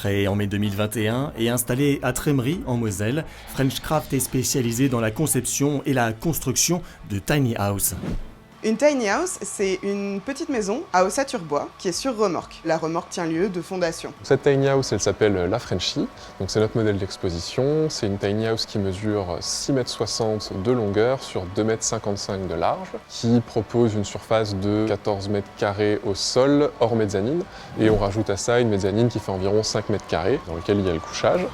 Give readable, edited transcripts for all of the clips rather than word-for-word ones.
Créé en mai 2021 et installé à Trémery en Moselle, Frenchcraft est spécialisé dans la conception et la construction de tiny house. Une tiny house, c'est une petite maison à ossature bois qui est sur remorque. La remorque tient lieu de fondation. Cette tiny house, elle s'appelle la Frenchie. Donc c'est notre modèle d'exposition. C'est une tiny house qui mesure 6,60 m de longueur sur 2,55 m de large, qui propose une surface de 14 m² au sol, hors mezzanine. Et on rajoute à ça une mezzanine qui fait environ 5 m², dans lequel il y a le couchage.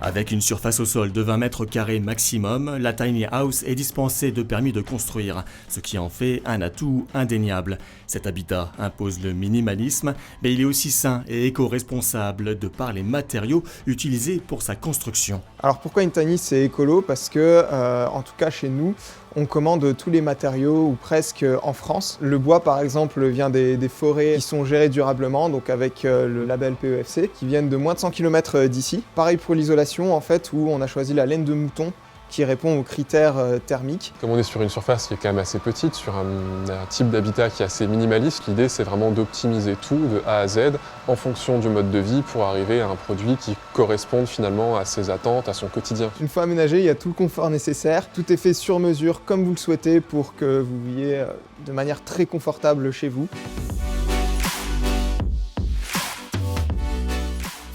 Avec une surface au sol de 20 m² maximum, la tiny house est dispensée de permis de construire, ce qui en fait un atout indéniable. Cet habitat impose le minimalisme, mais il est aussi sain et éco-responsable de par les matériaux utilisés pour sa construction. Alors pourquoi une tiny c'est écolo? Parce que, en tout cas chez nous, on commande tous les matériaux, ou presque, en France. Le bois, par exemple, vient des forêts qui sont gérées durablement, donc avec le label PEFC, qui viennent de moins de 100 km d'ici. Pareil pour l'isolation, en fait, où on a choisi la laine de mouton, qui répond aux critères thermiques. Comme on est sur une surface qui est quand même assez petite, sur un type d'habitat qui est assez minimaliste, l'idée c'est vraiment d'optimiser tout de A à Z en fonction du mode de vie pour arriver à un produit qui corresponde finalement à ses attentes, à son quotidien. Une fois aménagé, il y a tout le confort nécessaire. Tout est fait sur mesure comme vous le souhaitez pour que vous viviez de manière très confortable chez vous.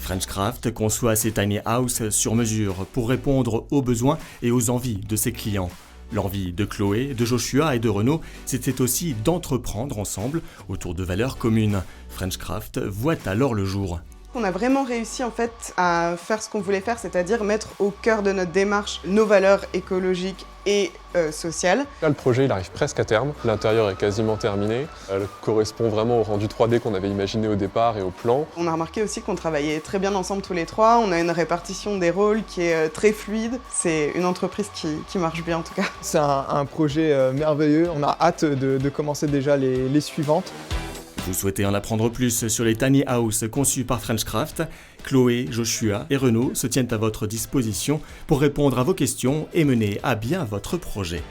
Frenchcraft conçoit ses tiny house sur mesure pour répondre aux besoins et aux envies de ses clients. L'envie de Chloé, de Joshua et de Renaud, c'était aussi d'entreprendre ensemble autour de valeurs communes. Frenchcraft voit alors le jour. On a vraiment réussi en fait à faire ce qu'on voulait faire, c'est-à-dire mettre au cœur de notre démarche nos valeurs écologiques et sociales. Là, le projet il arrive presque à terme, l'intérieur est quasiment terminé, elle correspond vraiment au rendu 3D qu'on avait imaginé au départ et au plan. On a remarqué aussi qu'on travaillait très bien ensemble tous les trois, on a une répartition des rôles qui est très fluide, c'est une entreprise qui marche bien en tout cas. C'est un projet merveilleux, on a hâte de commencer déjà les suivantes. Vous souhaitez en apprendre plus sur les tiny house conçus par Frenchcraft? Chloé, Joshua et Renaud se tiennent à votre disposition pour répondre à vos questions et mener à bien votre projet.